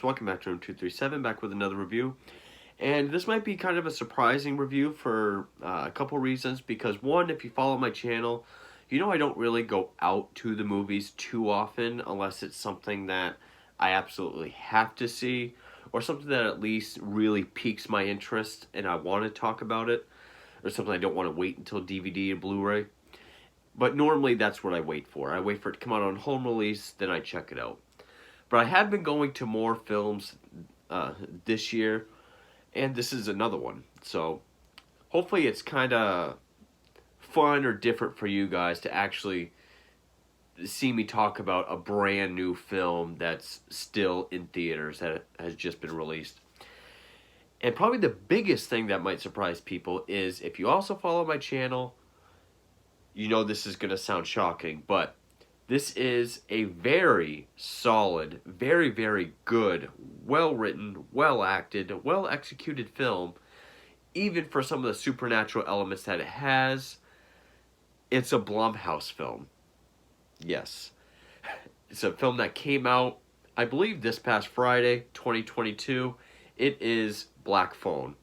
welcome back to Room 237, back with another review. And this might be kind of a surprising review for a couple reasons, because one, if you follow my channel, you know I don't really go out to the movies too often unless it's something that I absolutely have to see, or something that at least really piques my interest and I want to talk about it, or something I don't want to wait until DVD and Blu-ray. But normally that's what I wait for. I wait for it to come out on home release, then I check it out. But I have been going to more films this year, and this is another one. So hopefully it's kind of fun or different for you guys to actually see me talk about a brand new film that's still in theaters, that has just been released. And probably the biggest thing that might surprise people is, if you also follow my channel, you know this is going to sound shocking, but this is a very solid, very, very good, well-written, well-acted, well-executed film, even for some of the supernatural elements that it has. It's a Blumhouse film. Yes. It's a film that came out, I believe, this past Friday, 2022. It is Black Phone,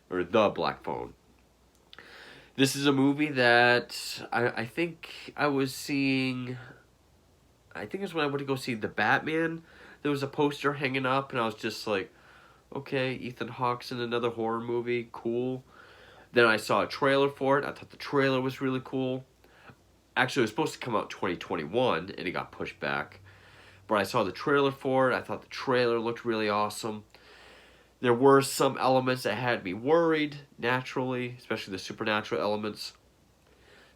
or The Black Phone. This is a movie that I think I was seeing, I think it was when I went to go see The Batman. There was a poster hanging up, and I was just like, okay, Ethan Hawke's in another horror movie, cool. Then I saw a trailer for it. I thought the trailer was really cool. Actually, it was supposed to come out 2021, and it got pushed back. But I saw the trailer for it. I thought the trailer looked really awesome. There were some elements that had me worried, naturally, especially the supernatural elements.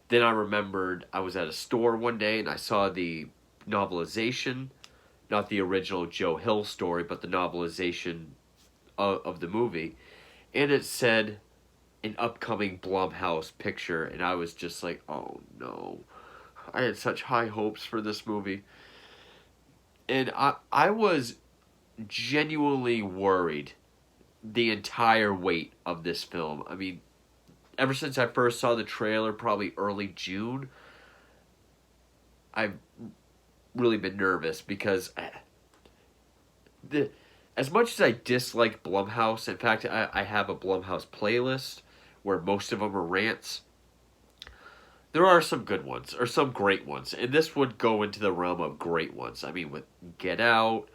Then I remembered I was at a store one day and I saw the novelization, not the original Joe Hill story, but the novelization of the movie. And it said an upcoming Blumhouse picture, and I was just like, oh no. I had such high hopes for this movie. And I was genuinely worried the entire weight of this film. I mean, ever since I first saw the trailer, probably early June, I've really been nervous because as much as I dislike Blumhouse, in fact, I have a Blumhouse playlist where most of them are rants. There are some good ones, or some great ones, and this would go into the realm of great ones. I mean, with Get Out,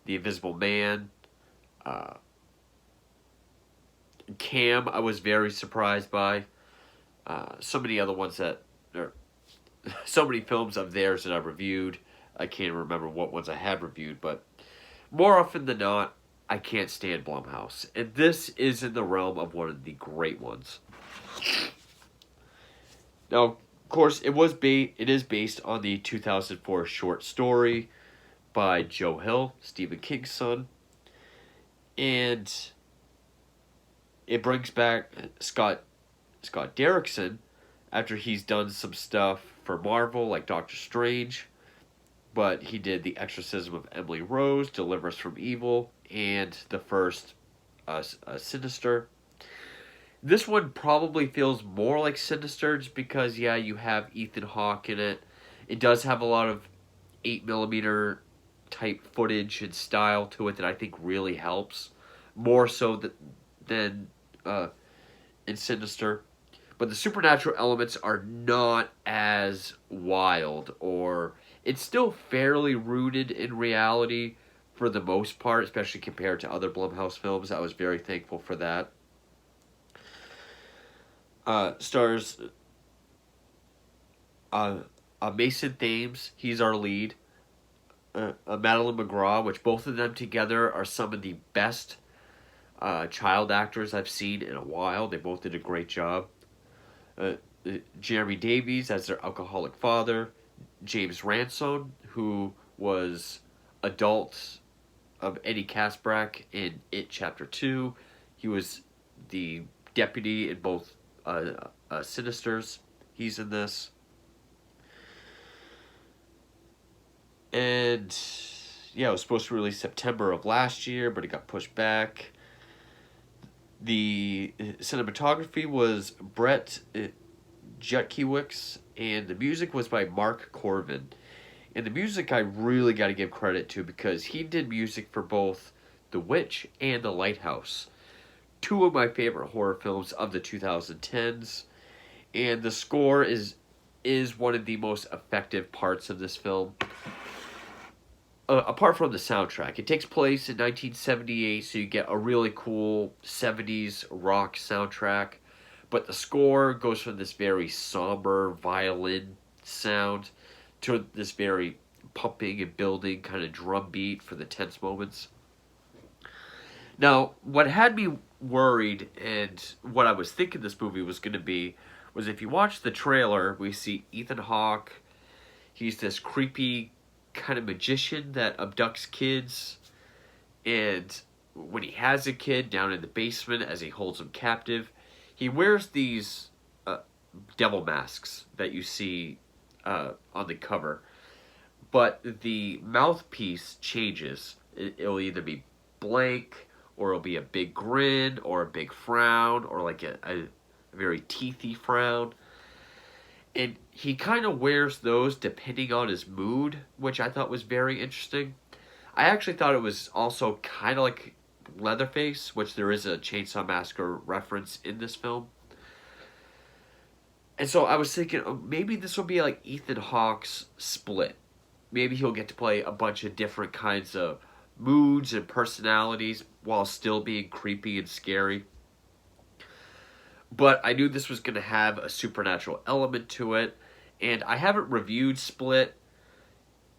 The Invisible Man, Cam, I was very surprised by. So many other ones that, or so many films of theirs that I've reviewed. I can't remember what ones I have reviewed, but more often than not, I can't stand Blumhouse. And this is in the realm of one of the great ones. Now, of course, it is based on the 2004 short story by Joe Hill, Stephen King's son. And it brings back Scott Derrickson after he's done some stuff for Marvel, like Doctor Strange. But he did The Exorcism of Emily Rose, Deliver Us from Evil, and the first Sinister. This one probably feels more like Sinister just because, yeah, you have Ethan Hawke in it. It does have a lot of 8mm type footage and style to it that I think really helps. More so than in Sinister. But the supernatural elements are not as wild, or it's still fairly rooted in reality for the most part, especially compared to other Blumhouse films. I was very thankful for that. Stars Mason Thames, he's our lead. Madeline McGraw, which both of them together are some of the best child actors I've seen in a while. They both did a great job. Jeremy Davies as their alcoholic father. James Ransone, who was adult of Eddie Kaspbrak in It Chapter 2. He was the deputy in both Sinisters. He's in this. And yeah, it was supposed to release September of last year, but it got pushed back. The cinematography was Brett Jutkiewicz, and the music was by Mark Corvin. And the music I really got to give credit to because he did music for both The Witch and The Lighthouse, two of my favorite horror films of the 2010s. And the score is one of the most effective parts of this film. Apart from the soundtrack, it takes place in 1978, so you get a really cool 70s rock soundtrack. But the score goes from this very somber violin sound to this very pumping and building kind of drum beat for the tense moments. Now, what had me worried and what I was thinking this movie was going to be was if you watch the trailer, we see Ethan Hawke. He's this creepy kind of magician that abducts kids. And when he has a kid down in the basement as he holds him captive, he wears these devil masks that you see on the cover. But the mouthpiece changes. It'll either be blank, or it'll be a big grin, or a big frown, or like a very teethy frown. And he kind of wears those depending on his mood, which I thought was very interesting. I actually thought it was also kind of like Leatherface, which there is a Chainsaw Massacre reference in this film. And so I was thinking, oh, maybe this will be like Ethan Hawke's Split. Maybe he'll get to play a bunch of different kinds of moods and personalities while still being creepy and scary. But I knew this was going to have a supernatural element to it. And I haven't reviewed Split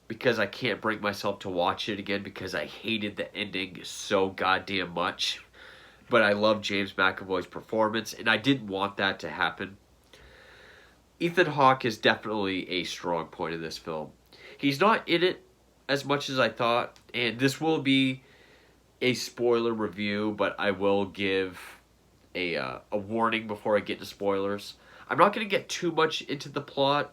because I can't bring myself to watch it again because I hated the ending so goddamn much. But I love James McAvoy's performance, and I didn't want that to happen. Ethan Hawke is definitely a strong point in this film. He's not in it as much as I thought, and this will be a spoiler review, but I will give a warning before I get to spoilers. I'm not going to get too much into the plot,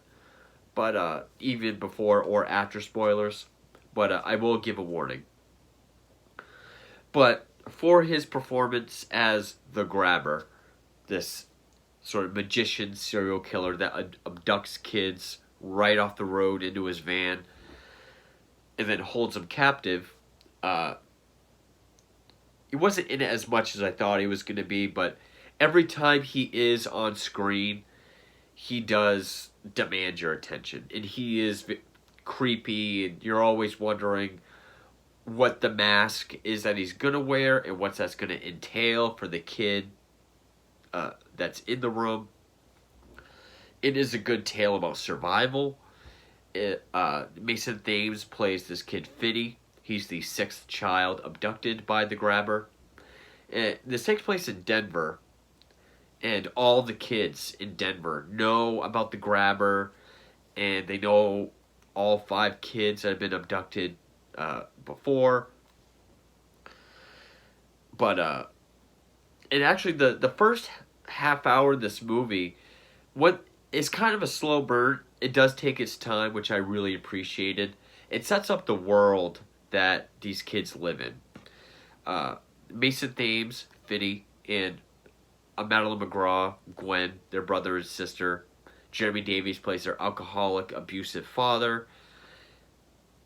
but even before or after spoilers, but I will give a warning. But for his performance as the Grabber, this sort of magician serial killer that abducts kids right off the road into his van and then holds them captive, he wasn't in it as much as I thought he was going to be, but every time he is on screen, he does demand your attention. And he is creepy, and you're always wondering what the mask is that he's going to wear and what that's going to entail for the kid that's in the room. It is a good tale about survival. Mason Thames plays this kid Fiddy. He's the sixth child abducted by the Grabber. This takes place in Denver, and all the kids in Denver know about the Grabber, and they know all 5 kids that have been abducted before. But and actually the first half hour of this movie, what is kind of a slow burn. It does take its time, which I really appreciated. It sets up the world that these kids live in. Mason Thames, Fiddy, and Madeline McGraw, Gwen, their brother and sister. Jeremy Davies plays their alcoholic, abusive father.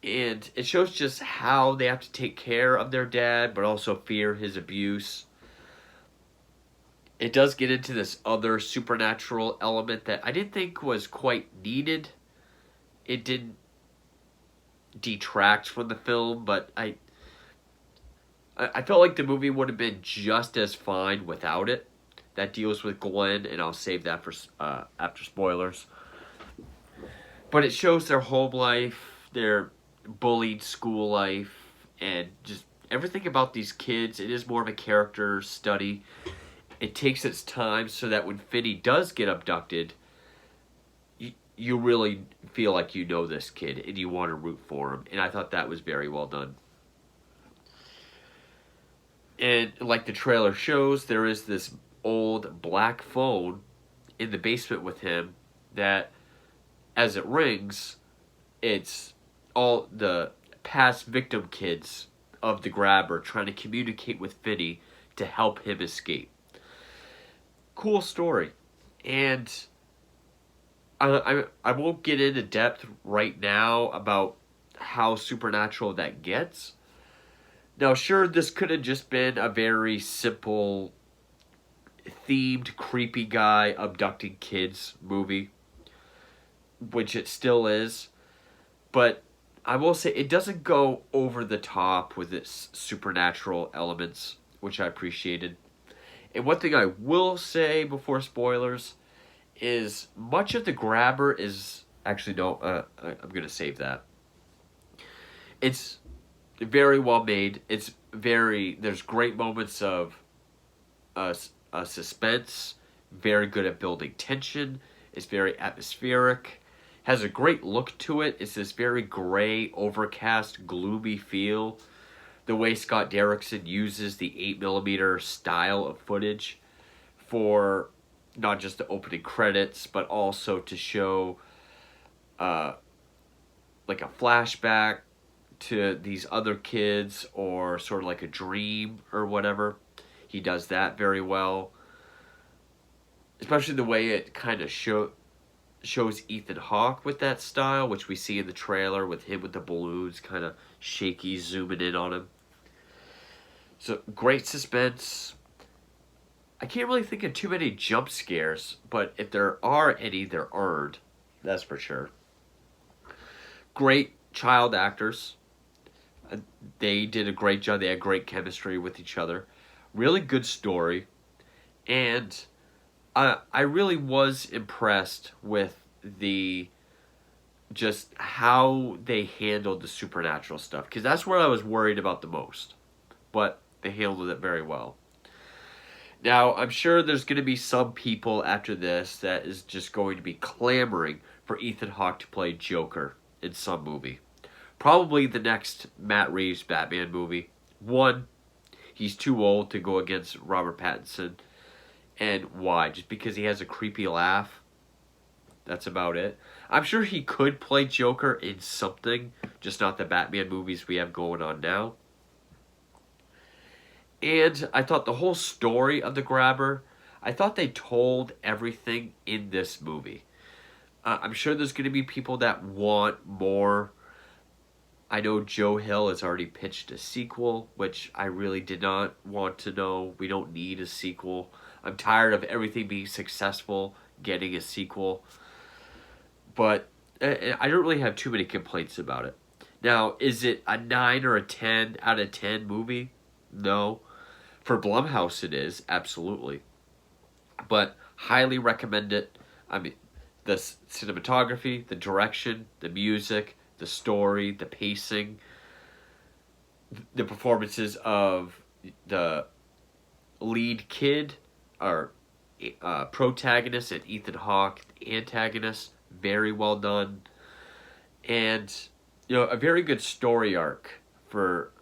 And it shows just how they have to take care of their dad, but also fear his abuse. It does get into this other supernatural element that I didn't think was quite needed. It didn't detract from the film, but I felt like the movie would have been just as fine without it. That deals with Glenn, and I'll save that for after spoilers. But it shows their home life, their bullied school life, and just everything about these kids. It is more of a character study. It takes its time so that when Fiddy does get abducted, you really feel like you know this kid and you want to root for him. And I thought that was very well done. And like the trailer shows, there is this old black phone in the basement with him that, as it rings, it's all the past victim kids of the Grabber trying to communicate with Fiddy to help him escape. Cool story. And I won't get into depth right now about how supernatural that gets. Now, sure, this could have just been a very simple, themed, creepy guy abducting kids movie, which it still is. But I will say it doesn't go over the top with its supernatural elements, which I appreciated. And one thing I will say before spoilers is much of the grabber is actually no. I'm gonna save that. It's very well made. There's great moments of suspense. Very good at building tension. It's very atmospheric. Has a great look to it. It's this very gray, overcast, gloomy feel. The way Scott Derrickson uses the 8mm style of footage for not just the opening credits, but also to show like a flashback to these other kids or sort of like a dream or whatever. He does that very well. Especially the way it kind of shows Ethan Hawke with that style, which we see in the trailer with him with the balloons kind of shaky zooming in on him. So great suspense. I can't really think of too many jump scares, but if there are any, they're earned. That's for sure. Great child actors. They did a great job. They had great chemistry with each other. Really good story. And I really was impressed with just how they handled the supernatural stuff. Because that's where I was worried about the most. But they handled it very well. Now, I'm sure there's going to be some people after this that is just going to be clamoring for Ethan Hawke to play Joker in some movie. Probably the next Matt Reeves Batman movie. One, he's too old to go against Robert Pattinson. And why? Just because he has a creepy laugh? That's about it. I'm sure he could play Joker in something, just not the Batman movies we have going on now. And I thought the whole story of the grabber, I thought they told everything in this movie. I'm sure there's going to be people that want more. I know Joe Hill has already pitched a sequel, which I really did not want to know. We don't need a sequel. I'm tired of everything being successful, getting a sequel. But I don't really have too many complaints about it. Now, is it a 9 or a 10 out of 10 movie? No. For Blumhouse it is, absolutely. But highly recommend it. I mean, the cinematography, the direction, the music, the story, the pacing, the performances of the lead kid, or protagonist, and Ethan Hawke, the antagonist, very well done. And, a very good story arc for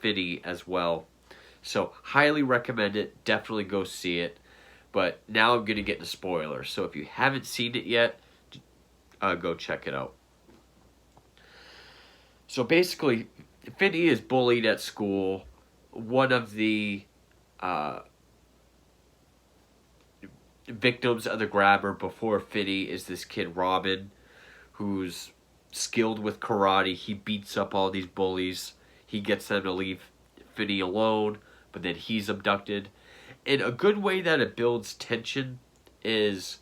Finney as well. So, highly recommend it. Definitely go see it. But now I'm going to get into spoilers. So, if you haven't seen it yet, go check it out. So, basically, Finney is bullied at school. One of the victims of the grabber before Finney is this kid, Robin, who's skilled with karate. He beats up all these bullies. He gets them to leave Finney alone. But then he's abducted. And a good way that it builds tension is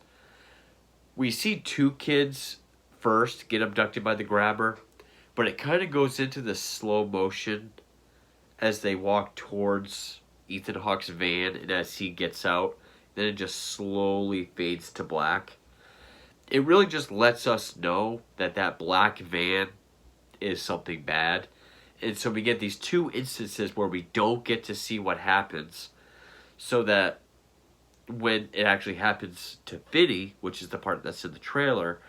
we see two kids first get abducted by the grabber, but it kind of goes into the slow motion as they walk towards Ethan Hawke's van, and as he gets out, then it just slowly fades to black. It really just lets us know that that black van is something bad. And so we get these two instances where we don't get to see what happens, so that when it actually happens to Finney, which is the part that's in the trailer,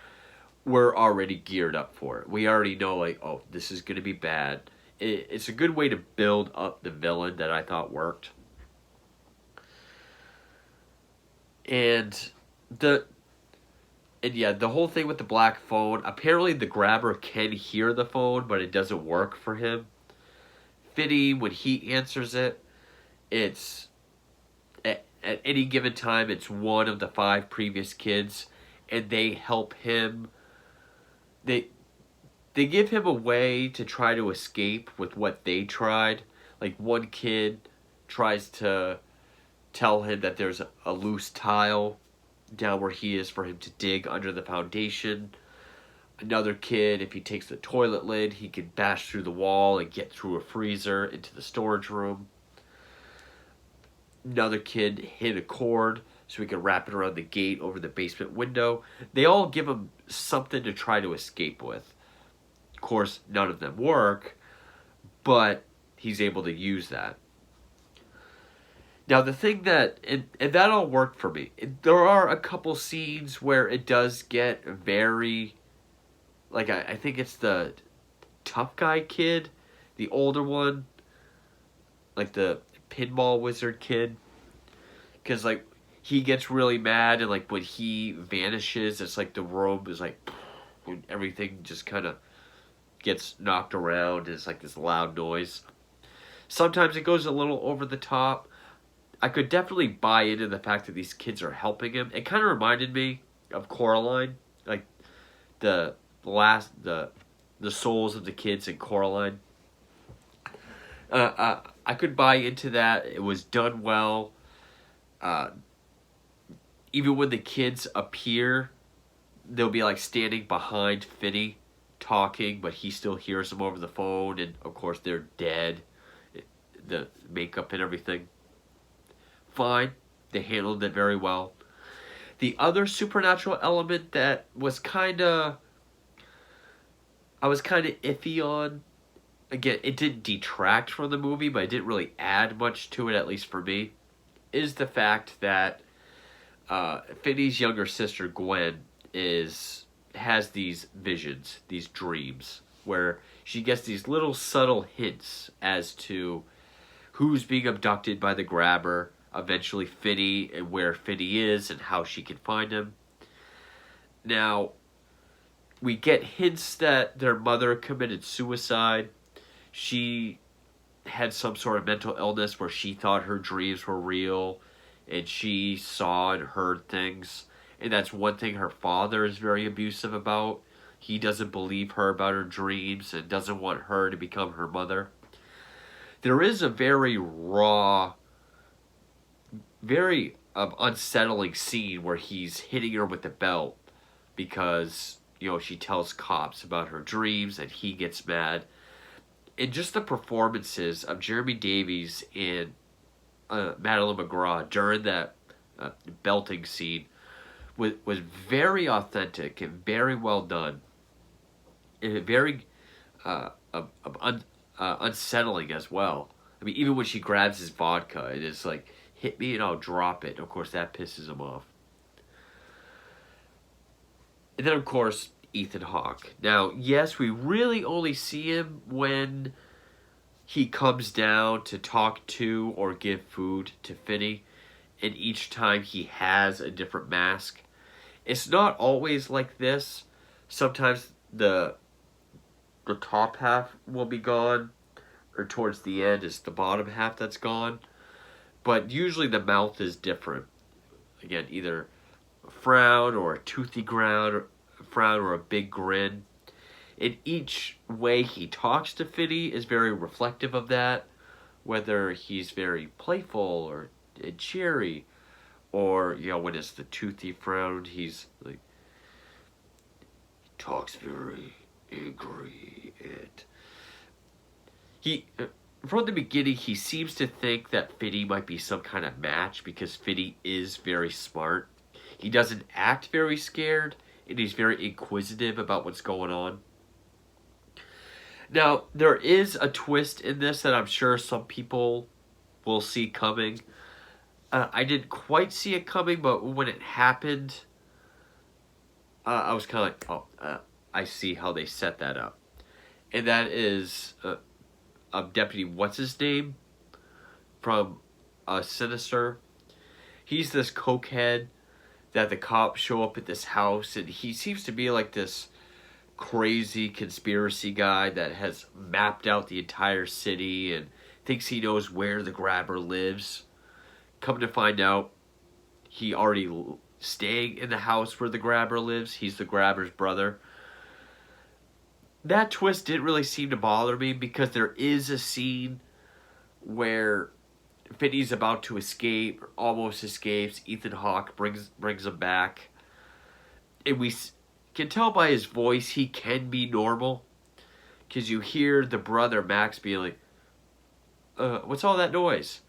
we're already geared up for it. We already know, like, oh, this is going to be bad. It's a good way to build up the villain that I thought worked. And the whole thing with the black phone, apparently the grabber can hear the phone, but it doesn't work for him. Finney, when he answers it, it's at any given time, it's one of the 5 previous kids, and they help him. They they give him a way to try to escape with what they tried. Like one kid tries to tell him that there's a loose tile down where he is for him to dig under the foundation. Another kid, if he takes the toilet lid, he can bash through the wall and get through a freezer into the storage room. Another kid hit a cord so he could wrap it around the gate over the basement window. They all give him something to try to escape with. Of course, none of them work, but he's able to use that. Now, the thing that, and that all worked for me. There are a couple scenes where it does get very, like, I think it's the tough guy kid, the older one, like the pinball wizard kid. Because, like, he gets really mad, and, like, when he vanishes, it's like the room is like, when everything just kind of gets knocked around. It's like this loud noise. Sometimes it goes a little over the top. I could definitely buy into the fact that these kids are helping him. It kind of reminded me of Coraline, like the souls of the kids in Coraline. I could buy into that. It was done well. Even when the kids appear, they'll be like standing behind Finney talking, but he still hears them over the phone, and of course they're dead. The makeup and everything. Fine. They handled it very well. The other supernatural element that was I was kind of iffy on, again, it didn't detract from the movie, but it didn't really add much to it, at least for me, is the fact that Finney's younger sister, Gwen, has these visions, these dreams, where she gets these little subtle hints as to who's being abducted by the grabber, eventually Finney, and where Finney is and how she can find him. Now, we get hints that their mother committed suicide. She had some sort of mental illness where she thought her dreams were real, and she saw and heard things. And that's one thing her father is very abusive about. He doesn't believe her about her dreams and doesn't want her to become her mother. There is a very raw, very unsettling scene where he's hitting her with the belt because, she tells cops about her dreams and he gets mad. And just the performances of Jeremy Davies and Madeline McGraw during that belting scene was very authentic and very well done. And very unsettling as well. I mean, even when she grabs his vodka, it is like, hit me and I'll drop it. Of course, that pisses him off. And then, of course, Ethan Hawke. Now, yes, we really only see him when he comes down to talk to or give food to Finney. And each time he has a different mask. It's not always like this. Sometimes the top half will be gone. Or towards the end, it's the bottom half that's gone. But usually the mouth is different. Again, either a frown or a toothy frown or a big grin. And each way he talks to Finney is very reflective of that. Whether he's very playful or cheery. Or, when it's the toothy frown, he's like, he talks very angry. And from the beginning, he seems to think that Finney might be some kind of match because Finney is very smart. He doesn't act very scared, and he's very inquisitive about what's going on. Now, there is a twist in this that I'm sure some people will see coming. I didn't quite see it coming, but when it happened, I was kind of like, I see how they set that up. And that is Deputy What's-His-Name from Sinister. He's this cokehead that the cops show up at this house, and he seems to be like this crazy conspiracy guy that has mapped out the entire city and thinks he knows where the grabber lives. Come to find out, he already staying in the house where the grabber lives. He's the grabber's brother. That twist didn't really seem to bother me because there is a scene where Finney's about to escape, or almost escapes. Ethan Hawke brings him back, and we can tell by his voice he can be normal, because you hear the brother Max be like, "What's all that noise?"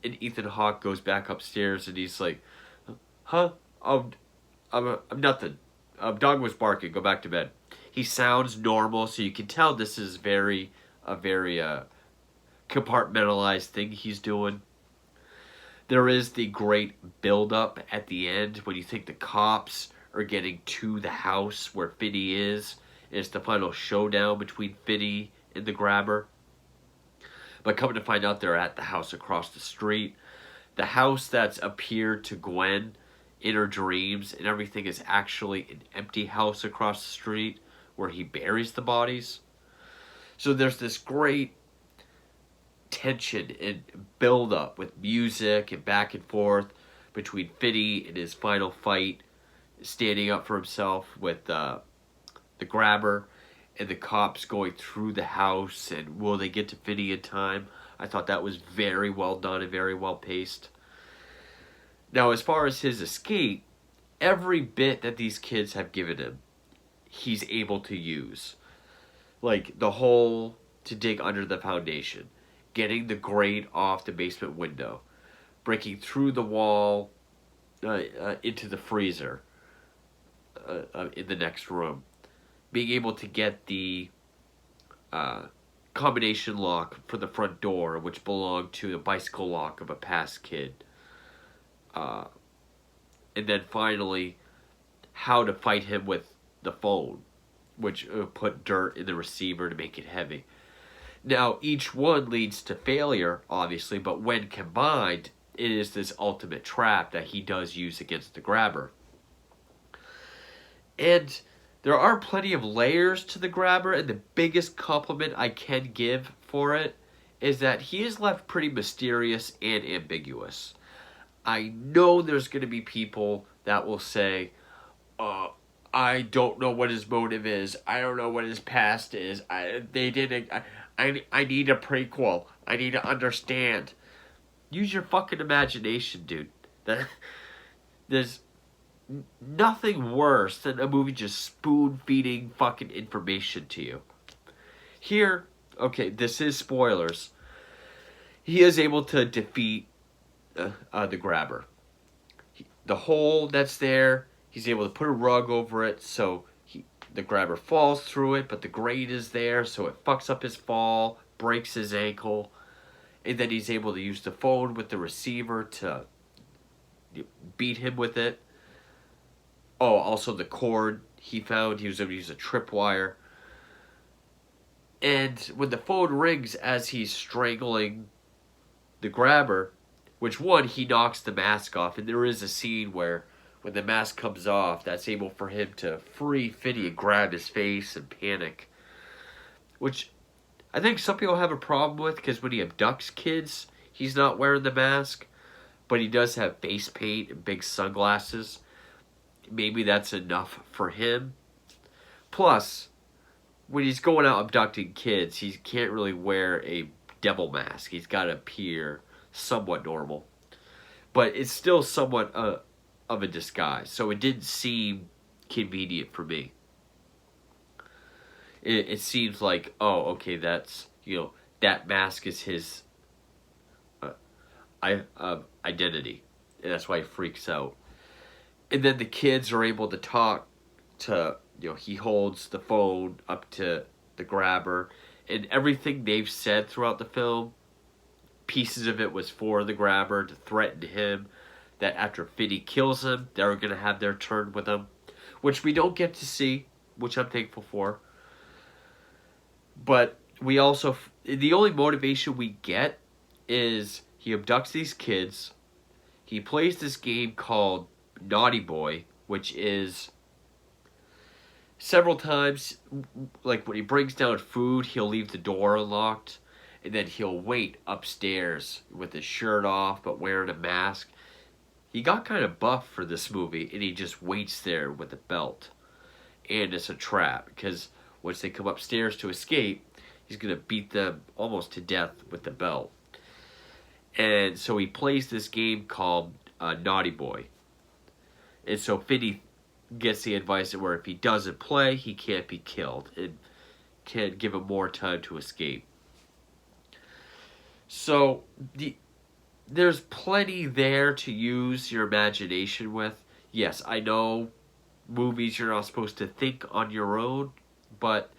And Ethan Hawke goes back upstairs, and he's like, "Huh? I'm nothing. Dog was barking. Go back to bed." He sounds normal, so you can tell this is a very compartmentalized thing he's doing. There is the great build-up at the end when you think the cops are getting to the house where Finney is. It's the final showdown between Finney and the grabber. But coming to find out, they're at the house across the street. The house that's appeared to Gwen in her dreams and everything is actually an empty house across the street where he buries the bodies. So there's this great tension and build up with music and back and forth between Finney and his final fight, standing up for himself with the grabber, and the cops going through the house, and will they get to Finney in time? I thought that was very well done and very well paced. Now, as far as his escape, every bit that these kids have given him, he's able to use. Like the hole to dig under the foundation, getting the grate off the basement window, breaking through the wall into the freezer in the next room, being able to get the combination lock for the front door, which belonged to the bicycle lock of a past kid. And then finally, how to fight him with the phone, which put dirt in the receiver to make it heavy. Now, each one leads to failure, obviously, but when combined, it is this ultimate trap that he does use against the grabber. And there are plenty of layers to the grabber, and the biggest compliment I can give for it is that he is left pretty mysterious and ambiguous. I know there's going to be people that will say, I don't know what his motive is. I don't know what his past is. I need a prequel. I need to understand. Use your fucking imagination, dude. There's nothing worse than a movie just spoon-feeding fucking information to you. Here, okay, this is spoilers. He is able to defeat the grabber. The hole that's there, he's able to put a rug over it, so the grabber falls through it, but the grate is there, so it fucks up his fall, breaks his ankle, and then he's able to use the phone with the receiver to beat him with it. Oh, also the cord he found, he was able to use a tripwire. And when the phone rings as he's strangling the grabber, which one, he knocks the mask off, and there is a scene where when the mask comes off, that's able for him to free Finney and grab his face and panic. Which I think some people have a problem with, because when he abducts kids, he's not wearing the mask, but he does have face paint and big sunglasses. Maybe that's enough for him. Plus, when he's going out abducting kids, he can't really wear a devil mask. He's got to appear somewhat normal. But it's still somewhat of a disguise, so it didn't seem convenient for me. It seems like, oh, okay, that's, that mask is his identity, and that's why he freaks out. And then the kids are able to talk to, he holds the phone up to the grabber, and everything they've said throughout the film, pieces of it was for the grabber to threaten him that after Finney kills him, they're going to have their turn with him, which we don't get to see, which I'm thankful for. But we also, the only motivation we get is he abducts these kids, he plays this game called Naughty Boy, which is several times, like when he brings down food, he'll leave the door unlocked, and then he'll wait upstairs with his shirt off but wearing a mask. he got kind of buff for this movie, and he just waits there with a belt. And it's a trap, because once they come upstairs to escape, he's going to beat them almost to death with the belt. And so he plays this game called Naughty Boy. And so Finney gets the advice that where if he doesn't play, he can't be killed. And can give him more time to escape. So there's plenty there to use your imagination with. Yes, I know movies you're not supposed to think on your own, but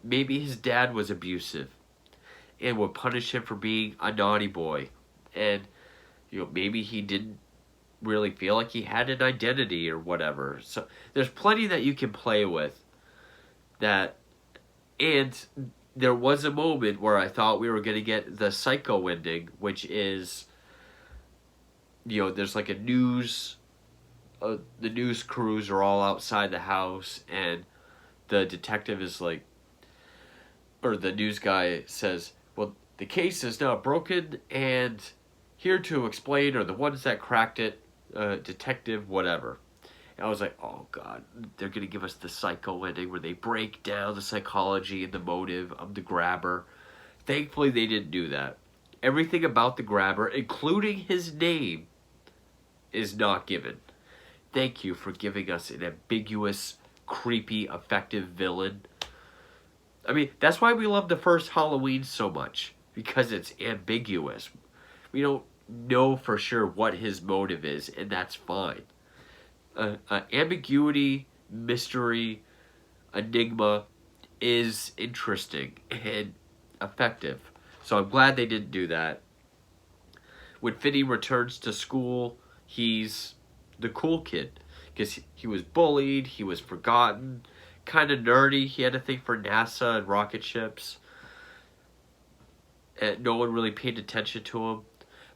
maybe his dad was abusive and would punish him for being a naughty boy, and maybe he didn't really feel like he had an identity or whatever. So there's plenty that you can play with. And there was a moment where I thought we were going to get the Psycho ending, which is there's like a news. The news crews are all outside the house, and the detective is like, or the news guy says, well, the case is now broken, and here to explain are the ones that cracked it, detective whatever. And I was like, oh god, they're going to give us the Psycho ending where they break down the psychology and the motive of the grabber. Thankfully, they didn't do that. Everything about the grabber, including his name, is not given. Thank you for giving us an ambiguous, creepy, effective villain. I mean, that's why we love the first Halloween so much, because it's ambiguous. We don't know for sure what his motive is, and that's fine. Ambiguity, mystery, enigma is interesting and effective. So I'm glad they didn't do that. When Finney returns to school, he's the cool kid, because he was bullied, he was forgotten, kind of nerdy. He had a thing for NASA and rocket ships, and no one really paid attention to him.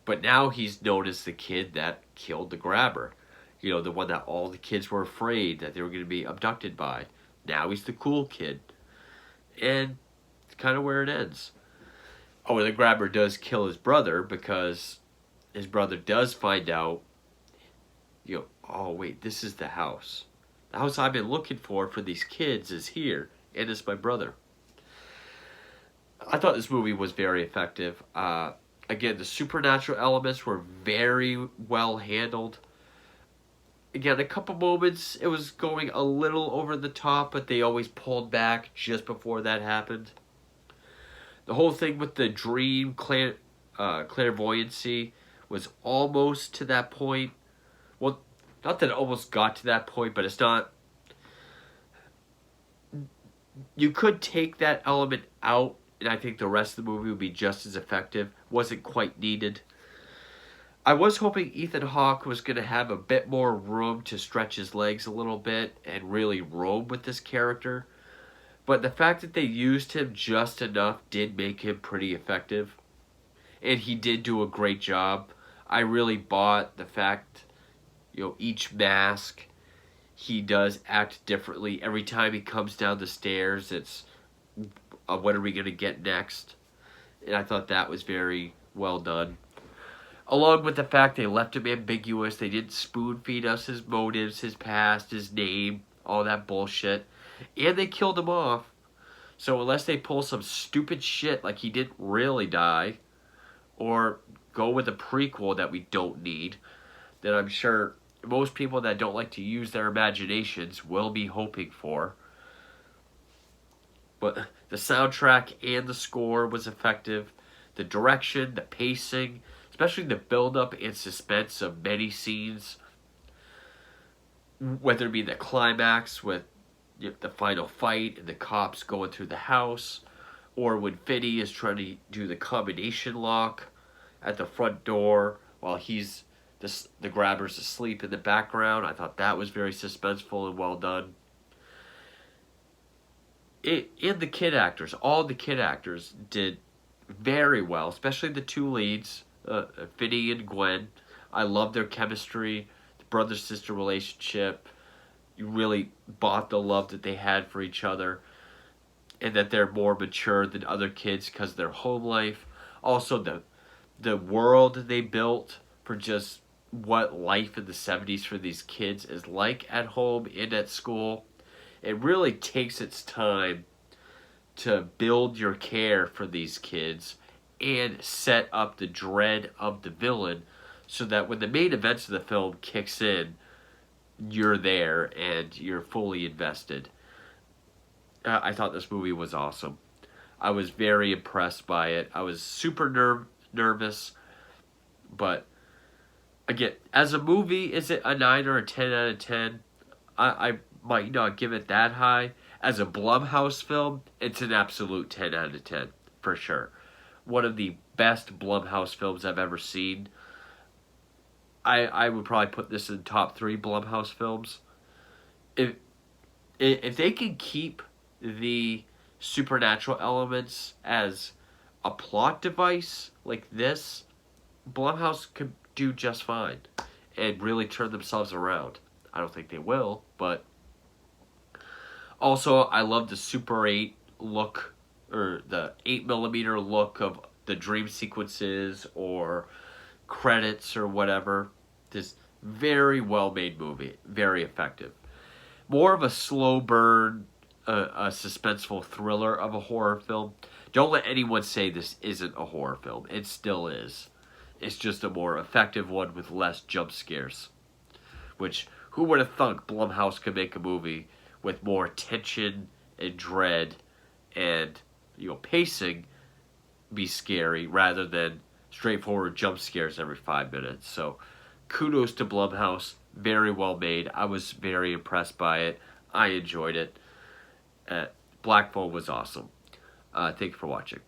But now he's known as the kid that killed the grabber, the one that all the kids were afraid that they were going to be abducted by. Now he's the cool kid, and it's kind of where it ends. Oh, and the grabber does kill his brother, because his brother does find out, oh wait, this is the house. The house I've been looking for these kids is here, and it's my brother. I thought this movie was very effective. Again, the supernatural elements were very well handled. Again, a couple moments it was going a little over the top, but they always pulled back just before that happened. The whole thing with the dream clairvoyancy was almost to that point. Well, not that it almost got to that point, but it's not. You could take that element out, and I think the rest of the movie would be just as effective. Wasn't quite needed. I was hoping Ethan Hawke was going to have a bit more room to stretch his legs a little bit and really roam with this character. But the fact that they used him just enough did make him pretty effective. And he did do a great job. I really bought the fact, each mask, he does act differently. Every time he comes down the stairs, it's, what are we going to get next? And I thought that was very well done. Along with the fact they left him ambiguous. They didn't spoon feed us his motives, his past, his name, all that bullshit. And they killed him off. So unless they pull some stupid shit like he didn't really die, or go with a prequel that we don't need, then I'm sure most people that don't like to use their imaginations will be hoping for. But the soundtrack and the score was effective. The direction, the pacing, especially the build-up and suspense of many scenes, whether it be the climax with the final fight and the cops going through the house, or when Finney is trying to do the combination lock at the front door while the grabber's asleep in the background. I thought that was very suspenseful and well done. And the kid actors, all the kid actors did very well, especially the two leads, Finney and Gwen. I love their chemistry, the brother-sister relationship. You really bought the love that they had for each other, and that they're more mature than other kids because of their home life. Also, the world they built for just what life in the 70s for these kids is like at home and at school. It really takes its time to build your care for these kids and set up the dread of the villain so that when the main events of the film kicks in, you're there and you're fully invested. I thought this movie was awesome. I was very impressed by it. I was super nervous, but again, as a movie, is it a 9 or a 10 out of 10? I might not give it that high. As a Blumhouse film, it's an absolute 10 out of 10, for sure. One of the best Blumhouse films I've ever seen. I would probably put this in top 3 Blumhouse films. If they can keep the supernatural elements as a plot device like this, Blumhouse could do just fine and really turn themselves around. I don't think they will, but also I love the Super 8 look, or the 8mm look of the dream sequences or credits or whatever. This very well made movie, very effective. More of a slow burn, a suspenseful thriller of a horror film. Don't let anyone say this isn't a horror film. It still is. It's just a more effective one with less jump scares. Which, who would have thunk Blumhouse could make a movie with more tension and dread and, pacing be scary rather than straightforward jump scares every 5 minutes. So, kudos to Blumhouse. Very well made. I was very impressed by it. I enjoyed it. Black Phone was awesome. Thank you for watching.